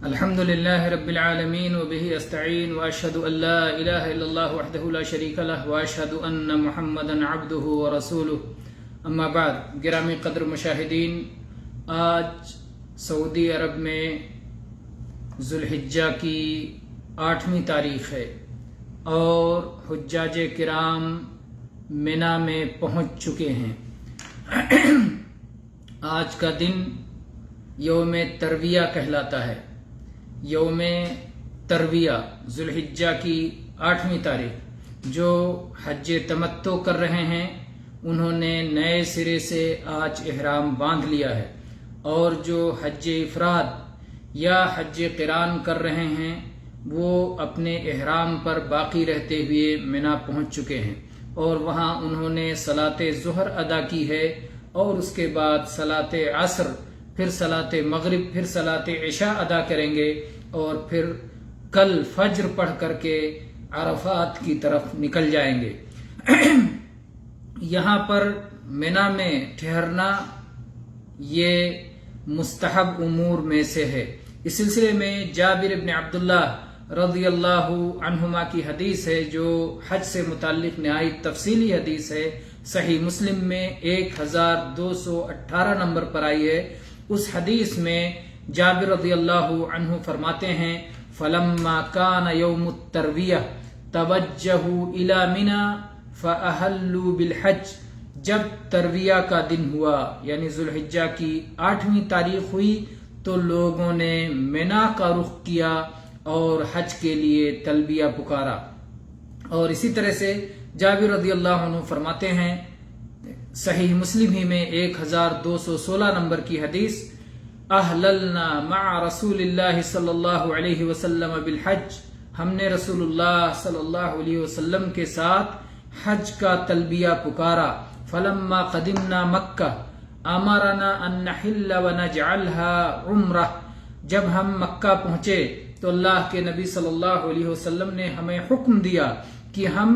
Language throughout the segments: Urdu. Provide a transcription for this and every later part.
الحمد لله رب العالمين وبه استعين واشهد ان لا اله الا الله وحده لا شريك له واشهد ان محمدا عبده ورسوله اما بعد. گرامی قدر مشاہدین، آج سعودی عرب میں ذوالحجہ کی 8ویں تاریخ ہے اور حجاج کرام منا میں پہنچ چکے ہیں. آج کا دن یوم ترویہ کہلاتا ہے. یوم ترویہ ذوالحجہ کی 8ویں تاریخ. جو حج تمتع کر رہے ہیں انہوں نے نئے سرے سے آج احرام باندھ لیا ہے، اور جو حج افراد یا حج قران کر رہے ہیں وہ اپنے احرام پر باقی رہتے ہوئے منا پہنچ چکے ہیں، اور وہاں انہوں نے صلاۃ ظہر ادا کی ہے، اور اس کے بعد صلاۃ عصر، پھر صلاۃ مغرب، پھر صلاۃ عشاء ادا کریں گے، اور پھر کل فجر پڑھ کر کے عرفات کی طرف نکل جائیں گے. یہاں پر منا میں ٹھہرنا یہ مستحب امور میں سے ہے. اس سلسلے میں جابر بن عبداللہ رضی اللہ عنہما کی حدیث ہے جو حج سے متعلق نہایت تفصیلی حدیث ہے. صحیح مسلم میں 1218 نمبر پر آئی ہے. اس حدیث میں جابر رضی اللہ عنہ فرماتے ہیں فلما كان يوم الترویہ توجہوا الى منا فاحلوا بالحج. جب ترویہ کا دن ہوا یعنی ذوالحجہ کی 8ویں تاریخ ہوئی تو لوگوں نے منا کا رخ کیا اور حج کے لیے تلبیہ پکارا. اور اسی طرح سے جابر رضی اللہ عنہ فرماتے ہیں صحیح مسلم ہی میں 1216 نمبر کی حدیث احللنا مع رسول اللہ صلی اللہ علیہ وسلم بالحج. ہم نے رسول اللہ صلی اللہ علیہ وسلم کے ساتھ حج کا تلبیہ پکارا. فلما قدمنا مکہ امرنا ان نحل ونجعلها عمرہ. جب ہم مکہ پہنچے تو اللہ کے نبی صلی اللہ علیہ وسلم نے ہمیں حکم دیا کہ ہم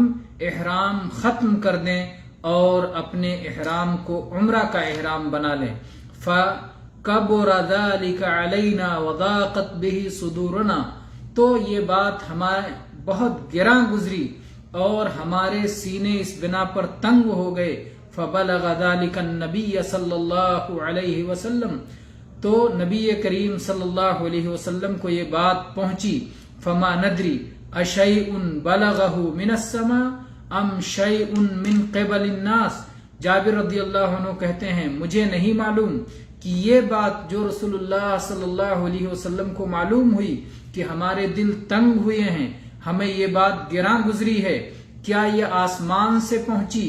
احرام ختم کر دیں اور اپنے احرام کو عمرہ کا احرام بنا لیں. فَكَبُرَ ذَلِكَ عَلَيْنَا وَضَاقَتْ بِهِ صُدُورُنَا. تو یہ بات ہمارے بہت گراں گزری اور ہمارے سینے اس بنا پر تنگ ہو گئے. فَبَلَغَ ذَلِكَ النَّبِيَّ صلی اللہ علیہ وسلم. تو نبی کریم صلی اللہ علیہ وسلم کو یہ بات پہنچی. فَمَا نَدْرِي أَشَيْءٌ بَلَغَهُ مِنَ السَّمَاءِ أَمْ شَيْءٌ مِّن قِبَلِ النَّاسِ. جابر رضی اللہ عنہ کہتے ہیں مجھے نہیں معلوم کہ یہ بات جو رسول اللہ صلی اللہ علیہ وسلم کو معلوم ہوئی کہ ہمارے دل تنگ ہوئے ہیں، ہمیں یہ بات گراں گزری ہے، کیا یہ آسمان سے پہنچی،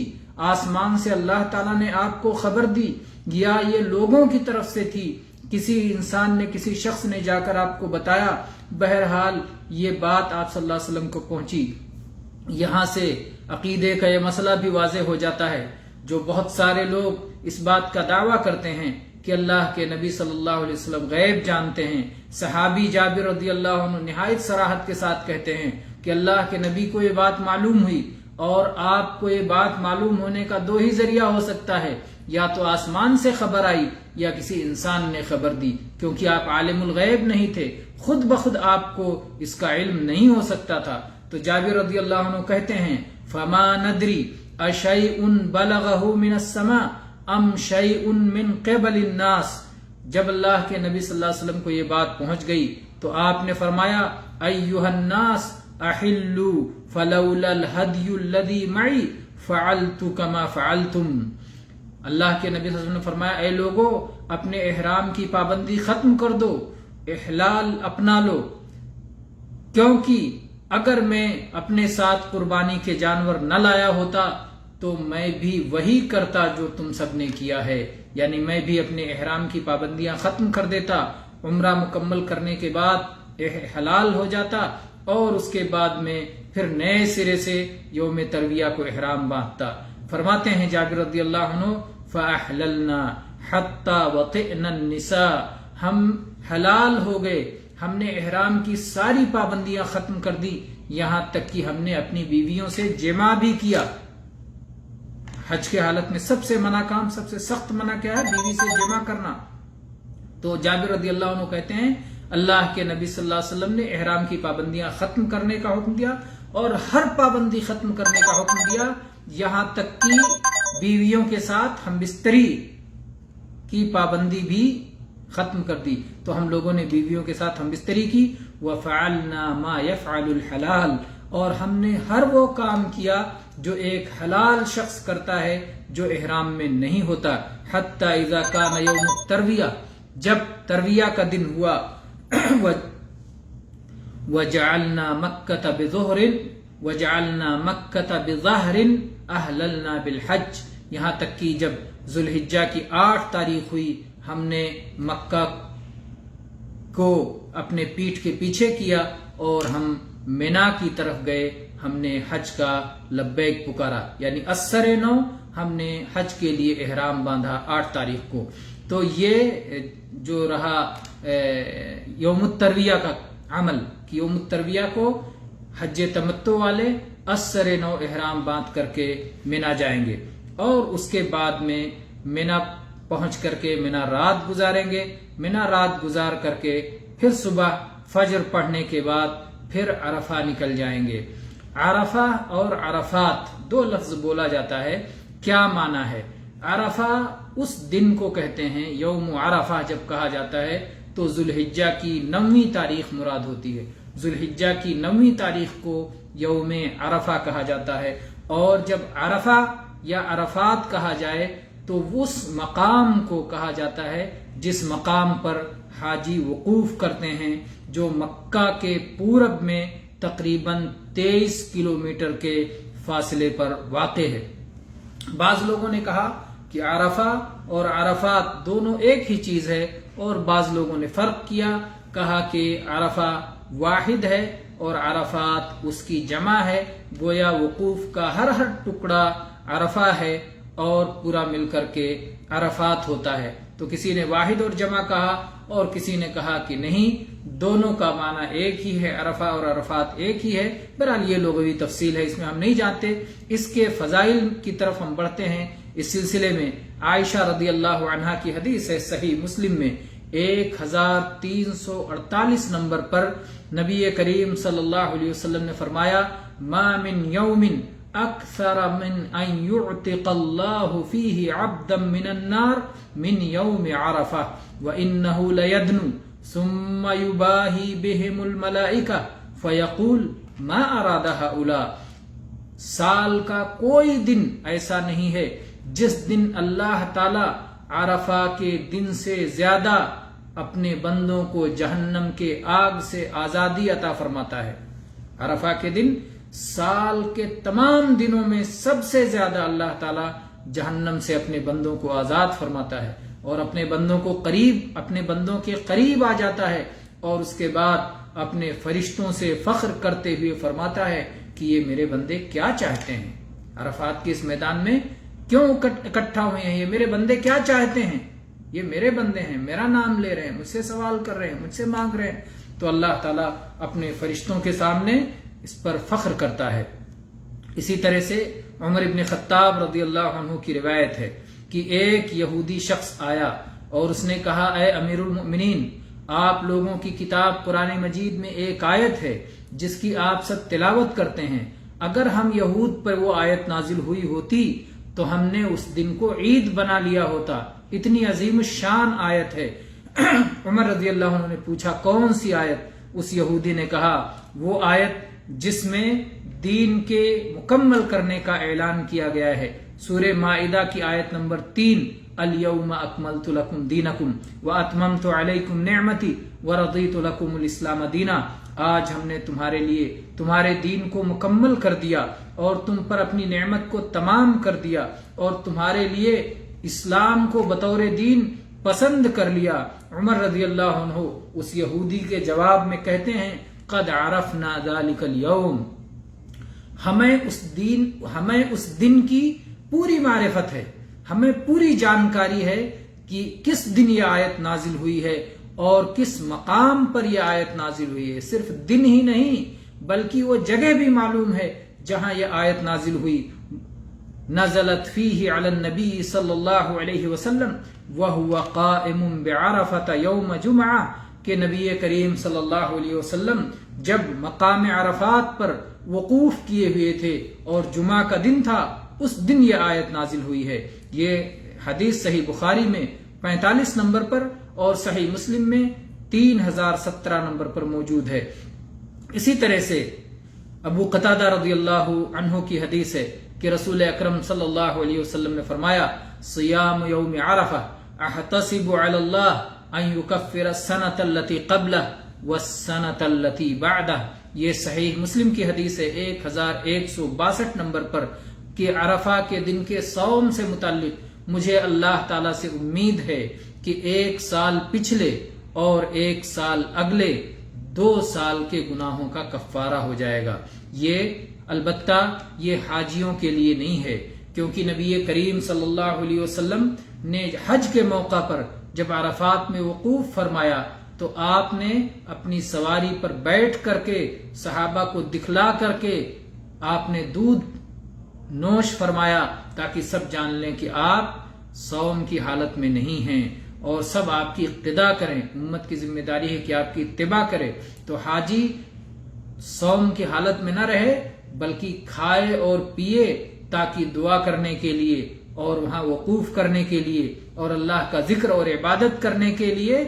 آسمان سے اللہ تعالیٰ نے آپ کو خبر دی، یا یہ لوگوں کی طرف سے تھی، کسی انسان نے، کسی شخص نے جا کر آپ کو بتایا؟ بہرحال یہ بات آپ صلی اللہ علیہ وسلم کو پہنچی. یہاں سے عقیدے کا یہ مسئلہ بھی واضح ہو جاتا ہے. جو بہت سارے لوگ اس بات کا دعویٰ کرتے ہیں کہ اللہ کے نبی صلی اللہ علیہ وسلم غیب جانتے ہیں. صحابی جابر رضی اللہ عنہ نہایت صراحت کے ساتھ کہتے ہیں کہ اللہ کے نبی کو یہ بات معلوم ہوئی، اور آپ کو یہ بات معلوم ہونے کا دو ہی ذریعہ ہو سکتا ہے، یا تو آسمان سے خبر آئی یا کسی انسان نے خبر دی، کیونکہ آپ عالم الغیب نہیں تھے، خود بخود آپ کو اس کا علم نہیں ہو سکتا تھا. تو جابر رضی اللہ عنہ کہتے ہیں فما ندری اشیء بلغه من السماء ام شیء من قبل الناس. جب اللہ کے نبی صلی اللہ علیہ وسلم کو یہ بات پہنچ گئی تو آپ نے فرمایا ایھا الناس احلوا فلولا الهدي الذي معي فعلت كما فعلتم. اللہ کے نبی صلی اللہ علیہ وسلم نے فرمایا اے لوگو، اپنے احرام کی پابندی ختم کر دو، احلال اپنا لو، کیونکہ اگر میں اپنے ساتھ قربانی کے جانور نہ لایا ہوتا تو میں بھی وہی کرتا جو تم سب نے کیا ہے، یعنی میں بھی اپنے احرام کی پابندیاں ختم کر دیتا، عمرہ مکمل کرنے کے بعد حلال ہو جاتا، اور اس کے بعد میں پھر نئے سرے سے یوم ترویہ کو احرام باندھتا. فرماتے ہیں جابر رضی اللہ عنہ فَأَحْلَلْنَا حَتَّى وَطِئْنَا النِّسَاءَ. ہم حلال ہو گئے، ہم نے احرام کی ساری پابندیاں ختم کر دی، یہاں تک کہ ہم نے اپنی بیویوں سے جمع بھی کیا. حج کے حالت میں سب سے منع کام، سب سے سخت منع کیا ہے؟ بیوی سے جمع کرنا. تو جابر رضی اللہ عنہ کہتے ہیں اللہ کے نبی صلی اللہ علیہ وسلم نے احرام کی پابندیاں ختم کرنے کا حکم دیا اور ہر پابندی ختم کرنے کا حکم دیا، یہاں تک کہ بیویوں کے ساتھ ہم بستری کی پابندی بھی ختم کر دی۔ تو ہم لوگوں نے بیویوں کے ساتھ ہم بستری کی، وَفَعَلْنَا مَا يَفْعَلُ الْحَلَالِ، اور ہم نے ہر وہ کام کیا جو ایک حلال شخص کرتا ہے جو احرام میں نہیں ہوتا، حَتَّى إِذَا كَانَ يَوْمُ التَّرْوِيَةِ، جب ترویہ کا دن ہوا، وَجَعَلْنَا مَكَّةَ بِظَهْرٍ أَهْلَلْنَا بِالْحَجِّ، یہاں تک کہ جب ذوالحجہ کی 8 تاریخ ہوئی، ہم نے مکہ کو اپنے پیٹھ کے پیچھے کیا اور ہم مینا کی طرف گئے، ہم نے حج کا لبیک پکارا، یعنی اثر نو ہم نے حج کے لیے احرام باندھا 8 تاریخ کو۔ تو یہ جو رہا یوم الترویہ کا عمل، کہ یوم الترویہ کو حج تمتع والے اثر نو احرام باندھ کر کے مینا جائیں گے، اور اس کے بعد میں مینا پہنچ کر کے مینا رات گزاریں گے، مینا رات گزار کر کے پھر صبح فجر پڑھنے کے بعد پھر عرفہ نکل جائیں گے۔ عرفہ اور عرفات 2 لفظ بولا جاتا ہے، کیا معنی ہے؟ عرفہ اس دن کو کہتے ہیں، یوم عرفہ جب کہا جاتا ہے تو ذوالحجہ کی 9ویں تاریخ مراد ہوتی ہے، ذوالحجہ کی 9ویں تاریخ کو یوم عرفہ کہا جاتا ہے، اور جب عرفہ یا عرفات کہا جائے تو اس مقام کو کہا جاتا ہے جس مقام پر حاجی وقوف کرتے ہیں، جو مکہ کے پورب میں تقریباً 23 کلومیٹر کے فاصلے پر واقع ہے۔ بعض لوگوں نے کہا کہ عرفہ اور عرفات دونوں ایک ہی چیز ہے، اور بعض لوگوں نے فرق کیا، کہا کہ عرفہ واحد ہے اور عرفات اس کی جمع ہے، گویا وقوف کا ہر ٹکڑا عرفہ ہے اور پورا مل کر کے عرفات ہوتا ہے۔ تو کسی نے واحد اور جمع کہا، اور کسی نے کہا کہ نہیں، دونوں کا معنی ایک ہی ہے، عرفہ اور عرفات ایک ہی ہے۔ بہرحال یہ لغوی تفصیل ہے، اس میں ہم نہیں جانتے۔ اس کے فضائل کی طرف ہم بڑھتے ہیں۔ اس سلسلے میں عائشہ رضی اللہ عنہا کی حدیث ہے، صحیح مسلم میں 1348 نمبر پر نبی کریم صلی اللہ علیہ وسلم نے فرمایا، ما من یوم اکثر من ان یعتق اللہ فیہ عبدا من النار من یوم عرفہ وانہ لیدنو ثم یباہی بہم الملائکہ فیقول ما اراد ہؤلاء، سال کا کوئی دن ایسا نہیں ہے جس دن اللہ تعالی عرفہ کے دن سے زیادہ اپنے بندوں کو جہنم کے آگ سے آزادی عطا فرماتا ہے۔ عرفہ کے دن سال کے تمام دنوں میں سب سے زیادہ اللہ تعالی جہنم سے اپنے بندوں کو آزاد فرماتا ہے، اور اپنے بندوں کو اپنے بندوں کے قریب آ جاتا ہے، اور اس کے بعد اپنے فرشتوں سے فخر کرتے ہوئے فرماتا ہے کہ یہ میرے بندے کیا چاہتے ہیں، عرفات کے اس میدان میں کیوں اکٹھا ہوئے ہیں، یہ میرے بندے کیا چاہتے ہیں، یہ میرے بندے ہیں، میرا نام لے رہے ہیں، مجھ سے سوال کر رہے ہیں، مجھ سے مانگ رہے ہیں۔ تو اللہ تعالیٰ اپنے فرشتوں کے سامنے اس پر فخر کرتا ہے۔ اسی طرح سے عمر ابن خطاب رضی اللہ عنہ کی روایت ہے کہ ایک یہودی شخص آیا اور اس نے کہا، اے امیر المؤمنین، آپ لوگوں کی کتاب قرآن مجید میں ایک آیت ہے جس کی آپ سب تلاوت کرتے ہیں، اگر ہم یہود پر وہ آیت نازل ہوئی ہوتی تو ہم نے اس دن کو عید بنا لیا ہوتا، اتنی عظیم الشان آیت ہے۔ عمر رضی اللہ عنہ نے پوچھا، کون سی آیت؟ اس یہودی نے کہا، وہ آیت جس میں دین کے مکمل کرنے کا اعلان کیا گیا ہے، سورہ مائدہ کی آیت نمبر 3، الیوم اکملت لکم دینکم واتممت علیکم نعمتی ورضیت لکم الاسلام دینا، آج ہم نے تمہارے لیے تمہارے دین کو مکمل کر دیا اور تم پر اپنی نعمت کو تمام کر دیا اور تمہارے لیے اسلام کو بطور دین پسند کر لیا۔ عمر رضی اللہ عنہ اس یہودی کے جواب میں کہتے ہیں، قد عرفنا ذلک اليوم، ہمیں اس دن کی پوری معرفت ہے، ہمیں پوری جانکاری ہے کہ کس دن یہ آیت نازل ہوئی ہے اور کس مقام پر یہ آیت نازل ہوئی ہے۔ صرف دن ہی نہیں بلکہ وہ جگہ بھی معلوم ہے جہاں یہ آیت نازل ہوئی۔ نزلت فیہ علی النبی صلی اللہ علیہ وسلم وہو قائم بعرفۃ یوم جمعہ کہ نبی کریم صلی اللہ علیہ وسلم جب مقام عرفات پر وقوف کیے ہوئے تھے اور جمعہ کا دن تھا، اس دن یہ آیت نازل ہوئی ہے۔ یہ حدیث صحیح بخاری میں 45 نمبر پر اور صحیح مسلم میں 3017 نمبر پر موجود ہے۔ اسی طرح سے ابو قتادہ رضی اللہ عنہ کی حدیث ہے کہ رسول اکرم صلی اللہ علیہ وسلم نے فرمایا، صیام یوم عرفہ احتسب علی اللہ ان یکفر السنۃ التي قبلہ والسنۃ التي بعدہ۔ یہ صحیح مسلم کی حدیث ہے 1162 نمبر پر کہ عرفہ کے دن کے صوم سے متعلق مجھے اللہ تعالی سے امید ہے کہ 1 سال پچھلے اور 1 سال اگلے 2 سال کے گناہوں کا کفارہ ہو جائے گا۔ یہ البتہ یہ حاجیوں کے لیے نہیں ہے، کیونکہ نبی کریم صلی اللہ علیہ وسلم نے حج کے موقع پر جب عرفات میں وقوف فرمایا تو آپ نے اپنی سواری پر بیٹھ کر کے صحابہ کو دکھلا کر کے آپ نے دودھ نوش فرمایا تاکہ سب جان لیں کہ آپ صوم کی حالت میں نہیں ہیں اور سب آپ کی اقتداء کریں۔ امت کی ذمہ داری ہے کہ آپ کی اتباع کرے۔ تو حاجی صوم کی حالت میں نہ رہے بلکہ کھائے اور پیے تاکہ دعا کرنے کے لیے اور وہاں وقوف کرنے کے لیے اور اللہ کا ذکر اور عبادت کرنے کے لیے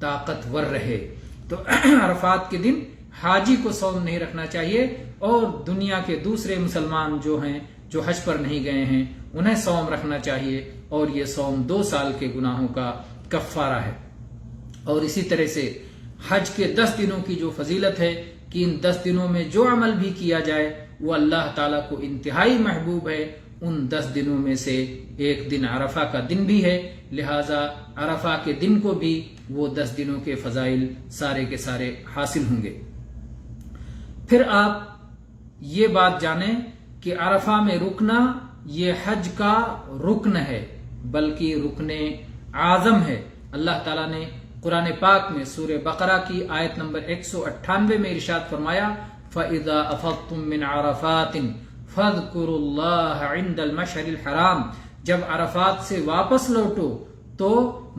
طاقتور رہے۔ تو عرفات کے دن حاجی کو صوم نہیں رکھنا چاہیے، اور دنیا کے دوسرے مسلمان جو ہیں جو حج پر نہیں گئے ہیں انہیں صوم رکھنا چاہیے، اور یہ صوم 2 سال کے گناہوں کا کفارہ ہے۔ اور اسی طرح سے حج کے 10 دنوں کی جو فضیلت ہے کہ ان 10 دنوں میں جو عمل بھی کیا جائے وہ اللہ تعالیٰ کو انتہائی محبوب ہے۔ ان 10 دنوں میں سے ایک دن عرفہ کا دن بھی ہے، لہذا عرفہ کے دن کو بھی وہ 10 دنوں کے فضائل سارے کے سارے حاصل ہوں گے۔ پھر آپ یہ بات جانیں کہ عرفہ میں رکنا یہ حج کا رکن ہے، بلکہ رکن اعظم ہے۔ اللہ تعالیٰ نے قرآن پاک میں سورہ بقرہ کی آیت نمبر 198 میں ارشاد فرمایا، فَإِذَا أَفَضْتُم مِّنْ عَرَفَاتٍ فَاذْكُرُوا اللَّهَ عِندَ الْمَشْعَرِ الْحَرَامِ۔ جب عرفات سے واپس لوٹو تو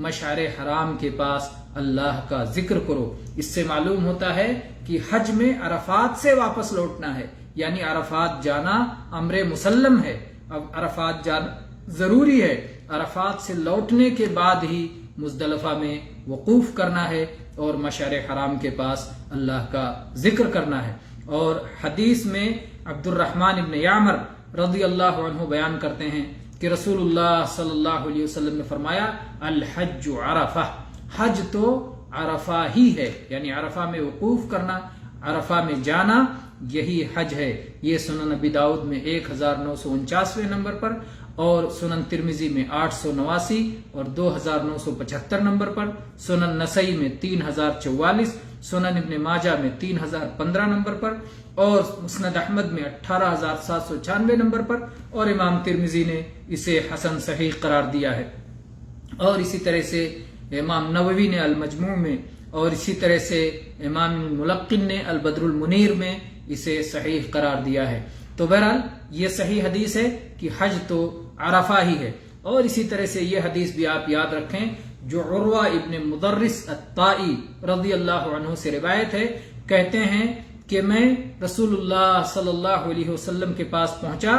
مشعر حرام کے پاس اللہ کا ذکر کرو۔ اس سے معلوم ہوتا ہے کہ حج میں عرفات سے واپس لوٹنا ہے، یعنی عرفات جانا امر مسلم ہے، اب عرفات جانا ضروری ہے۔ عرفات سے لوٹنے کے بعد ہی مزدلفہ میں وقوف کرنا ہے اور مشعر حرام کے پاس اللہ کا ذکر کرنا ہے۔ اور حدیث میں عبد الرحمن ابن یعمر رضی اللہ عنہ بیان کرتے ہیں کہ رسول اللہ صلی اللہ علیہ وسلم نے فرمایا، الحج عرفہ، حج تو عرفہ ہی ہے، یعنی عرفہ میں وقوف کرنا، عرفہ میں جانا، یہی حج ہے۔ یہ سنن ابی داؤد میں 1949 نمبر پر اور سنن ترمذی میں 889 اور 2975 نمبر پر، سنن نسائی میں 3044، سنن ابن ماجہ میں 3015 نمبر پر اور مسند احمد میں 18796 نمبر پر، اور امام ترمذی نے اسے حسن صحیح قرار دیا ہے۔ اور اسی طرح سے امام نووی نے المجموع میں، اور اسی طرح سے امام ملقن نے البدر المنیر میں اسے صحیح قرار دیا ہے۔ تو بہرحال یہ صحیح حدیث ہے کہ حج تو عرفہ ہی ہے۔ اور اسی طرح سے یہ حدیث بھی آپ یاد رکھیں جو عروہ ابن مدرس الطائی رضی اللہ عنہ سے روایت ہے، کہتے ہیں کہ میں رسول اللہ صلی اللہ علیہ وسلم کے پاس پہنچا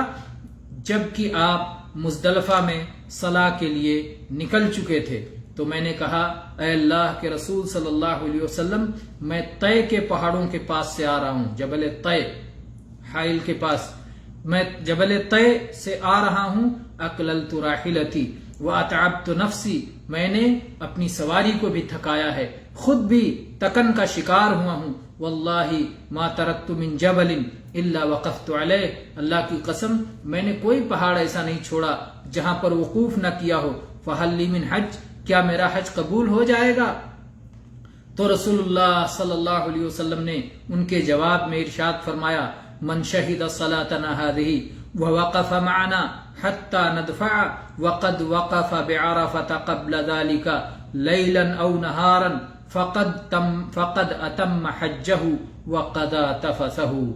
جبکہ آپ مزدلفہ میں صلاح کے لیے نکل چکے تھے، تو میں نے کہا، اے اللہ کے رسول صلی اللہ علیہ وسلم، میں طے کے پہاڑوں کے پاس سے آ رہا ہوں، جبل طے حائل کے پاس، میں جبل طے سے آ رہا ہوں، اقللت راحلتی واتعبت نفسی، میں نے اپنی سواری کو بھی تھکایا ہے، خود بھی تکن کا شکار ہوا ہوں، واللہ ما ترکت من جبل الا وقفت علیہ، اللہ کی قسم میں نے کوئی پہاڑ ایسا نہیں چھوڑا جہاں پر وقوف نہ کیا ہو، فہل لی من حج، کیا میرا حج قبول ہو جائے گا؟ تو رسول اللہ صلی اللہ علیہ وسلم نے ان کے جواب میں ارشاد فرمایا، من شہد صلاتنا هذه ووقف معنا حتى ندفع وقد وقف بعرفة قبل ذلك ليلا او نهارا فقد اتم حجه وقضى تفثه،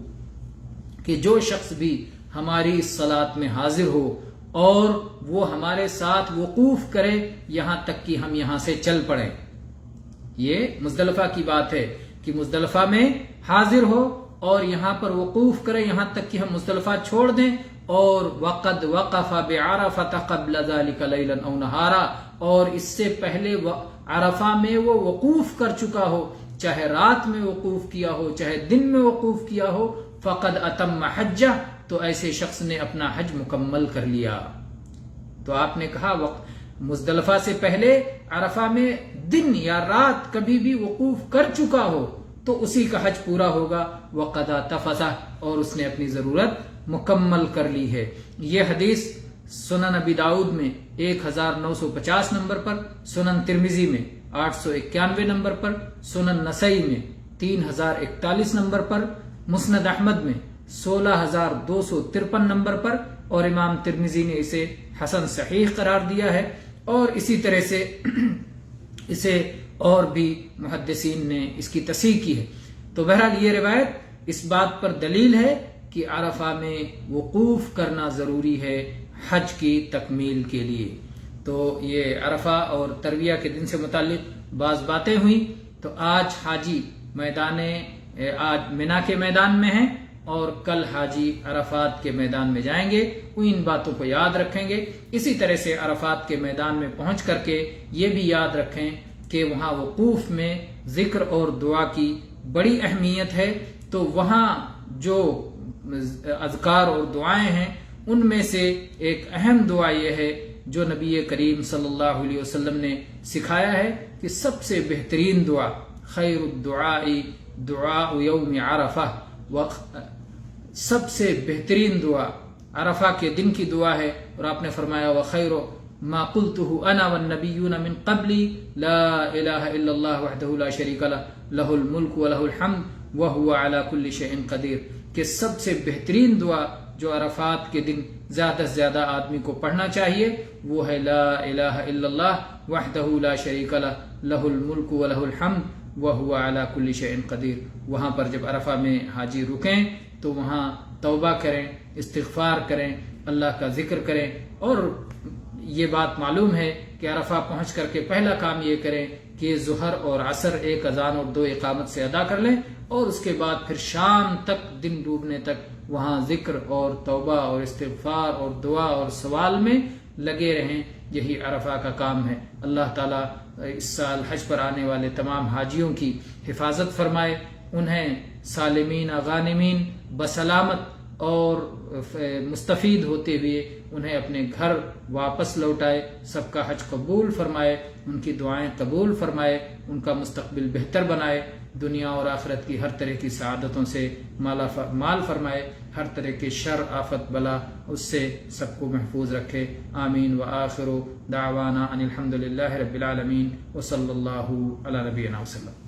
کہ جو شخص بھی ہماری اس صلاۃ میں حاضر ہو اور وہ ہمارے ساتھ وقوف کرے یہاں تک کہ ہم یہاں سے چل پڑیں، یہ مزدلفہ کی بات ہے کہ مزدلفہ میں حاضر ہو اور یہاں پر وقوف کرے یہاں تک کہ ہم مزدلفہ چھوڑ دیں، اور وقد وقف بعرفۃ قبل ذلك لیلا او نہارا، اور اس سے پہلے عرفہ میں وہ وقوف کر چکا ہو، چاہے رات میں وقوف کیا ہو چاہے دن میں وقوف کیا ہو، فقد اتم حجہ، تو ایسے شخص نے اپنا حج مکمل کر لیا۔ تو آپ نے کہا مزدلفہ سے پہلے عرفہ میں دن یا رات کبھی بھی وقوف کر چکا ہو تو اسی کا حج پورا ہوگا، وقضى تفثہ، اور اس نے اپنی ضرورت مکمل کر لی ہے۔ یہ حدیث سنن ابی داؤد میں 1950 نمبر پر، سنن ترمذی میں 891 نمبر پر، سنن نسائی میں 3041 نمبر پر، مسند احمد میں 16253 نمبر پر، اور امام ترمذی نے اسے حسن صحیح قرار دیا ہے، اور اسی طرح سے اسے اور بھی محدثین نے اس کی تصحیح کی ہے۔ تو بہرحال یہ روایت اس بات پر دلیل ہے کہ عرفہ میں وقوف کرنا ضروری ہے حج کی تکمیل کے لیے۔ تو یہ عرفہ اور ترویہ کے دن سے متعلق بعض باتیں ہوئیں۔ تو آج حاجی آج منا کے میدان میں ہیں اور کل حاجی عرفات کے میدان میں جائیں گے، وہ ان باتوں کو یاد رکھیں گے۔ اسی طرح سے عرفات کے میدان میں پہنچ کر کے یہ بھی یاد رکھیں کہ وہاں وقوف میں ذکر اور دعا کی بڑی اہمیت ہے، تو وہاں جو اذکار اور دعائیں ہیں ان میں سے ایک اہم دعا یہ ہے جو نبی کریم صلی اللہ علیہ وسلم نے سکھایا ہے کہ سب سے بہترین دعا خیر الدعاء دعاء یوم عرفہ، سب سے بہترین دعا عرفہ کے دن کی دعا ہے، اور آپ نے فرمایا وخیر ما قلته انا والنبیون من قبلی لا الہ الا اللہ وحدہ لا شریک لہ لہ الملک ولہ الحمد وہو علی کل شیء قدیر، کہ سب سے بہترین دعا جو عرفات کے دن زیادہ سے زیادہ آدمی کو پڑھنا چاہیے وہ ہے لا الہ الا اللہ وحدہ لا شریک لہ لہ الملک ولہ الحمد وہو علی کل شیء قدیر۔ وہاں پر جب عرفہ میں حاجی رکیں تو وہاں توبہ کریں، استغفار کریں، اللہ کا ذکر کریں، اور یہ بات معلوم ہے کہ عرفہ پہنچ کر کے پہلا کام یہ کریں کہ ظہر اور عصر ایک اذان اور 2 اقامت سے ادا کر لیں، اور اس کے بعد پھر شام تک دن ڈوبنے تک وہاں ذکر اور توبہ اور استغفار اور دعا اور سوال میں لگے رہیں۔ یہی عرفہ کا کام ہے۔ اللہ تعالیٰ اس سال حج پر آنے والے تمام حاجیوں کی حفاظت فرمائے، انہیں سالمین غانمین بسلامت اور مستفید ہوتے ہوئے انہیں اپنے گھر واپس لوٹائے، سب کا حج قبول فرمائے، ان کی دعائیں قبول فرمائے، ان کا مستقبل بہتر بنائے، دنیا اور آخرت کی ہر طرح کی سعادتوں سے مال فرمائے، ہر طرح کے شر آفت بلا اس سے سب کو محفوظ رکھے۔ آمین۔ وآخر دعوانا ان الحمد للہ رب العالمین وصلی اللہ علی نبینا وسلم۔